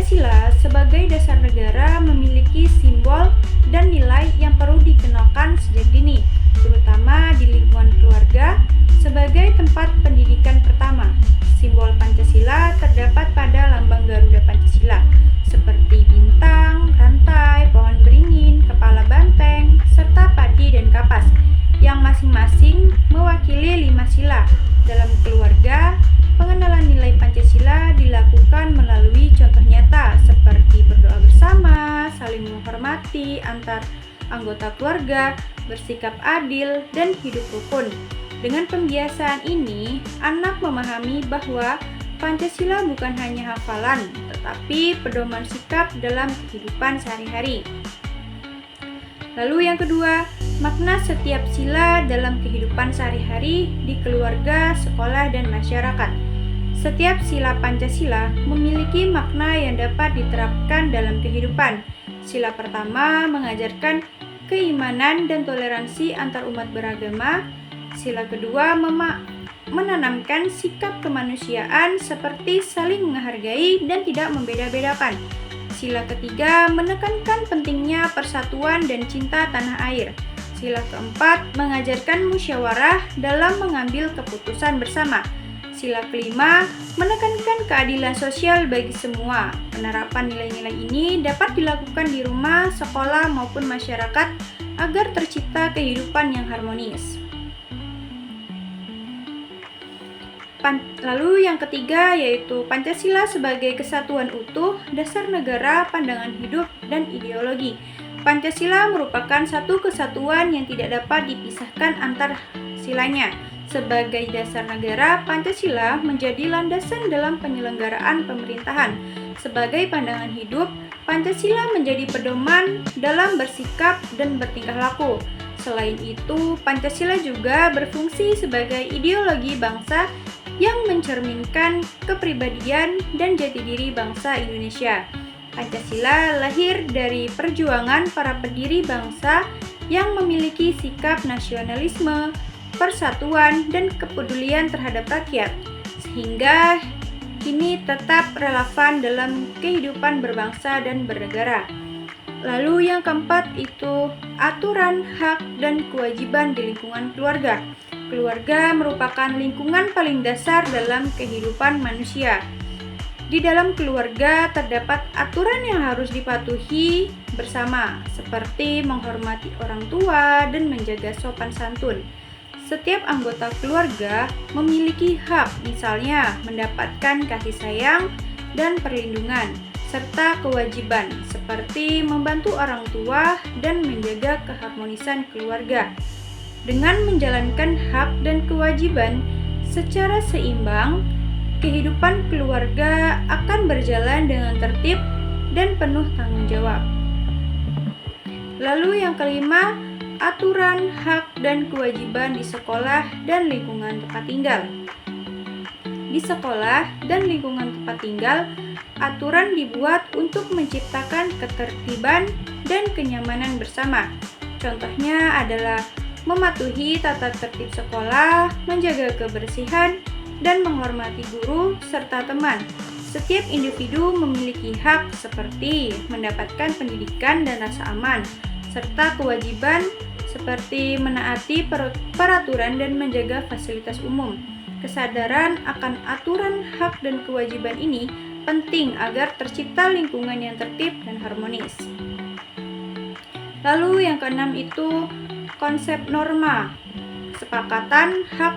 Pancasila sebagai dasar negara memiliki simbol dan nilai yang perlu dikenalkan sejak dini, terutama di lingkungan keluarga sebagai tempat pendidikan pertama. Simbol Pancasila terdapat pada lambang Garuda Pancasila, seperti bintang, rantai, pohon beringin, kepala banteng, serta padi dan kapas, yang masing-masing mewakili 5 sila. Dalam keluarga, pengenalan nilai Pancasila dilakukan melalui contoh nyata seperti berdoa bersama, saling menghormati antar anggota keluarga, bersikap adil, dan hidup rukun. Dengan pembiasaan ini, anak memahami bahwa Pancasila bukan hanya hafalan, tetapi pedoman sikap dalam kehidupan sehari-hari. Lalu yang kedua, makna setiap sila dalam kehidupan sehari-hari di keluarga, sekolah, dan masyarakat. Setiap sila Pancasila memiliki makna yang dapat diterapkan dalam kehidupan. Sila pertama mengajarkan keimanan dan toleransi antar umat beragama. Sila kedua menanamkan sikap kemanusiaan seperti saling menghargai dan tidak membeda-bedakan. Sila ketiga menekankan pentingnya persatuan dan cinta tanah air. Sila keempat mengajarkan musyawarah dalam mengambil keputusan bersama. Sila kelima menekankan keadilan sosial bagi semua. Penerapan nilai-nilai ini dapat dilakukan di rumah, sekolah, maupun masyarakat agar tercipta kehidupan yang harmonis. Lalu yang ketiga yaitu Pancasila sebagai kesatuan utuh, dasar negara, pandangan hidup, dan ideologi. Pancasila merupakan satu kesatuan yang tidak dapat dipisahkan antar silanya. Sebagai dasar negara, Pancasila menjadi landasan dalam penyelenggaraan pemerintahan. Sebagai pandangan hidup, Pancasila menjadi pedoman dalam bersikap dan bertingkah laku. Selain itu, Pancasila juga berfungsi sebagai ideologi bangsa yang mencerminkan kepribadian dan jati diri bangsa Indonesia. Pancasila lahir dari perjuangan para pendiri bangsa yang memiliki sikap nasionalisme, persatuan, dan kepedulian terhadap rakyat, sehingga kini tetap relevan dalam kehidupan berbangsa dan bernegara. Lalu yang keempat itu aturan, hak, dan kewajiban di lingkungan keluarga. Keluarga merupakan lingkungan paling dasar dalam kehidupan manusia. Di dalam keluarga terdapat aturan yang harus dipatuhi bersama, seperti menghormati orang tua dan menjaga sopan santun. Setiap anggota keluarga memiliki hak, misalnya mendapatkan kasih sayang dan perlindungan, serta kewajiban, seperti membantu orang tua dan menjaga keharmonisan keluarga. Dengan menjalankan hak dan kewajiban secara seimbang, kehidupan keluarga akan berjalan dengan tertib dan penuh tanggung jawab. Lalu yang kelima, aturan, hak, dan kewajiban di sekolah dan lingkungan tempat tinggal. Di sekolah dan lingkungan tempat tinggal, aturan dibuat untuk menciptakan ketertiban dan kenyamanan bersama. Contohnya adalah mematuhi tata tertib sekolah, menjaga kebersihan, dan menghormati guru serta teman. Setiap individu memiliki hak seperti mendapatkan pendidikan dan rasa aman, serta kewajiban seperti menaati peraturan dan menjaga fasilitas umum. Kesadaran akan aturan, hak, dan kewajiban ini penting agar tercipta lingkungan yang tertib dan harmonis. Lalu yang keenam itu konsep norma, kesepakatan, hak,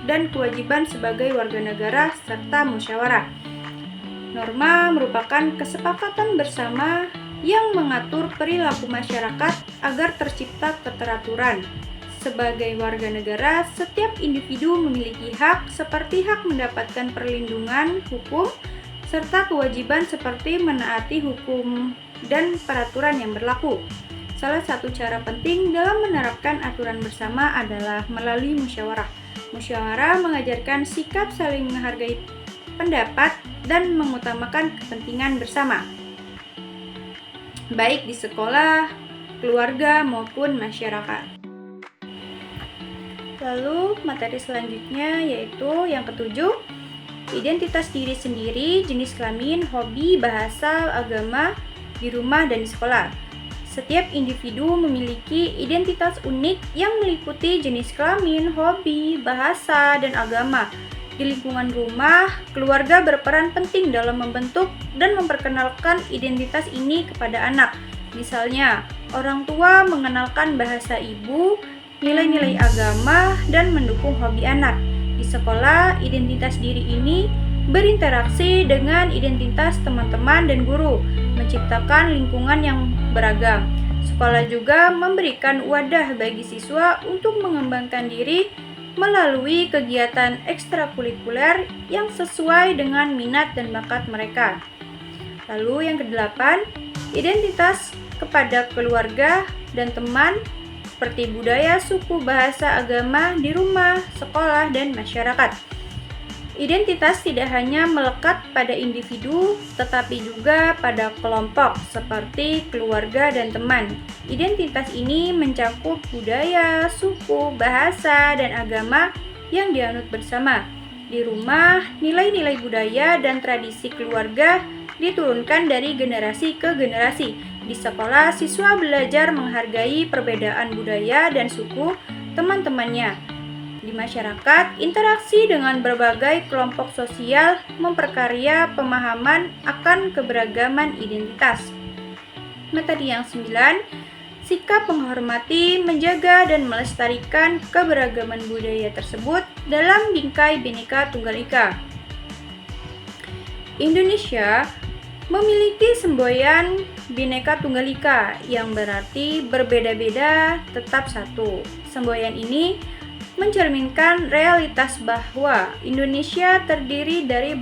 dan kewajiban sebagai warga negara, serta musyawarah. Norma merupakan kesepakatan bersama yang mengatur perilaku masyarakat agar tercipta keteraturan. Sebagai warga negara, setiap individu memiliki hak seperti hak mendapatkan perlindungan hukum, serta kewajiban seperti menaati hukum dan peraturan yang berlaku. Salah satu cara penting dalam menerapkan aturan bersama adalah melalui musyawarah. Musyawarah mengajarkan sikap saling menghargai pendapat dan mengutamakan kepentingan bersama, baik di sekolah, keluarga, maupun masyarakat. Lalu materi selanjutnya yaitu yang ketujuh, identitas diri sendiri, jenis kelamin, hobi, bahasa, agama, di rumah, dan di sekolah. Setiap individu memiliki identitas unik yang meliputi jenis kelamin, hobi, bahasa, dan agama. Di lingkungan rumah, keluarga berperan penting dalam membentuk dan memperkenalkan identitas ini kepada anak. Misalnya, orang tua mengenalkan bahasa ibu, nilai-nilai agama, dan mendukung hobi anak. Di sekolah, identitas diri ini berinteraksi dengan identitas teman-teman dan guru, menciptakan lingkungan yang beragam. Sekolah juga memberikan wadah bagi siswa untuk mengembangkan diri melalui kegiatan ekstrakurikuler yang sesuai dengan minat dan bakat mereka. Lalu yang kedelapan, identitas kepada keluarga dan teman seperti budaya, suku, bahasa, agama di rumah, sekolah, dan masyarakat. Identitas tidak hanya melekat pada individu, tetapi juga pada kelompok seperti keluarga dan teman. Identitas ini mencakup budaya, suku, bahasa, dan agama yang dianut bersama. Di rumah, nilai-nilai budaya dan tradisi keluarga diturunkan dari generasi ke generasi. Di sekolah, siswa belajar menghargai perbedaan budaya dan suku teman-temannya. Di masyarakat, interaksi dengan berbagai kelompok sosial memperkaya pemahaman akan keberagaman identitas. Materi yang 9, sikap menghormati, menjaga, dan melestarikan keberagaman budaya tersebut dalam bingkai Bhinneka Tunggal Ika. Indonesia memiliki semboyan Bhinneka Tunggal Ika yang berarti berbeda-beda tetap satu. Semboyan ini mencerminkan realitas bahwa Indonesia terdiri dari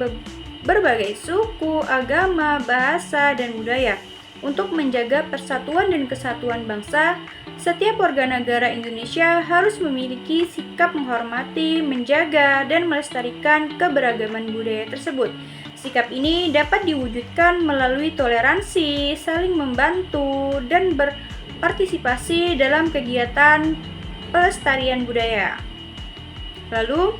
berbagai suku, agama, bahasa, dan budaya. Untuk menjaga persatuan dan kesatuan bangsa, setiap warga negara Indonesia harus memiliki sikap menghormati, menjaga, dan melestarikan keberagaman budaya tersebut. Sikap ini dapat diwujudkan melalui toleransi, saling membantu, dan berpartisipasi dalam kegiatan pelestarian budaya. Lalu,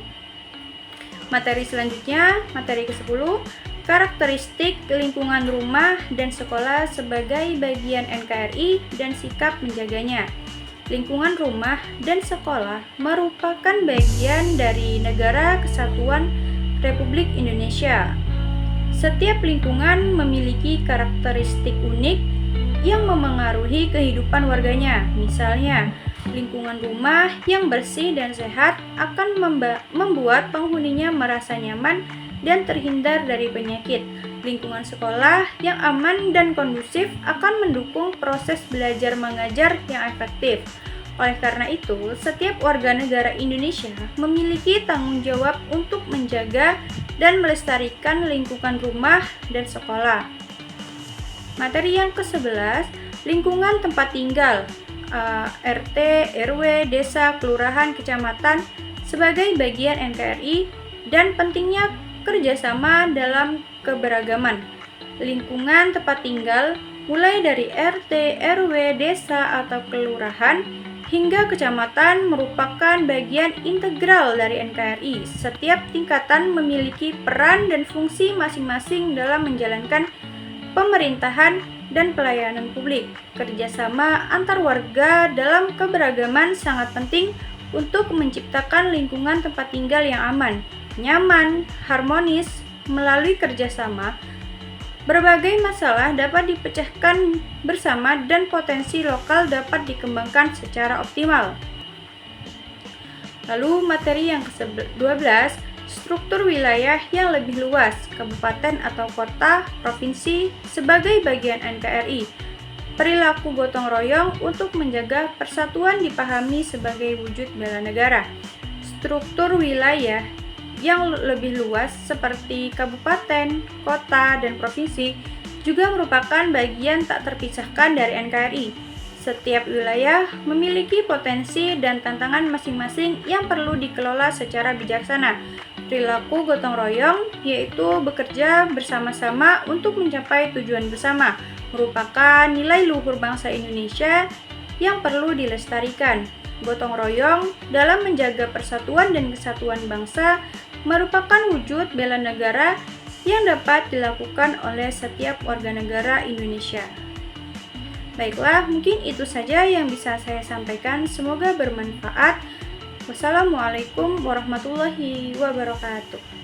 materi selanjutnya, materi ke-10, karakteristik lingkungan rumah dan sekolah sebagai bagian NKRI dan sikap menjaganya. Lingkungan rumah dan sekolah merupakan bagian dari Negara Kesatuan Republik Indonesia. Setiap lingkungan memiliki karakteristik unik yang memengaruhi kehidupan warganya. Misalnya, lingkungan rumah yang bersih dan sehat akan membuat penghuninya merasa nyaman dan terhindar dari penyakit. Lingkungan sekolah yang aman dan kondusif akan mendukung proses belajar mengajar yang efektif. Oleh karena itu, setiap warga negara Indonesia memiliki tanggung jawab untuk menjaga dan melestarikan lingkungan rumah dan sekolah. Materi yang ke-11, lingkungan tempat tinggal, RT, RW, desa, kelurahan, kecamatan sebagai bagian NKRI dan pentingnya kerjasama dalam keberagaman. Lingkungan tempat tinggal mulai dari RT, RW, desa, atau kelurahan hingga kecamatan merupakan bagian integral dari NKRI. Setiap tingkatan memiliki peran dan fungsi masing-masing dalam menjalankan pemerintahan dan pelayanan publik. Kerjasama antar warga dalam keberagaman sangat penting untuk menciptakan lingkungan tempat tinggal yang aman, nyaman, harmonis. Melalui kerjasama, berbagai masalah dapat dipecahkan bersama dan potensi lokal dapat dikembangkan secara optimal. Lalu materi yang ke-12, struktur wilayah yang lebih luas, kabupaten atau kota, provinsi sebagai bagian NKRI. Perilaku gotong royong untuk menjaga persatuan dipahami sebagai wujud bela negara. Struktur wilayah yang lebih luas seperti kabupaten, kota, dan provinsi juga merupakan bagian tak terpisahkan dari NKRI. Setiap wilayah memiliki potensi dan tantangan masing-masing yang perlu dikelola secara bijaksana. Perilaku gotong royong yaitu bekerja bersama-sama untuk mencapai tujuan bersama, merupakan nilai luhur bangsa Indonesia yang perlu dilestarikan. Gotong royong dalam menjaga persatuan dan kesatuan bangsa merupakan wujud bela negara yang dapat dilakukan oleh setiap warga negara Indonesia. Baiklah, mungkin itu saja yang bisa saya sampaikan. Semoga bermanfaat. Wassalamualaikum warahmatullahi wabarakatuh.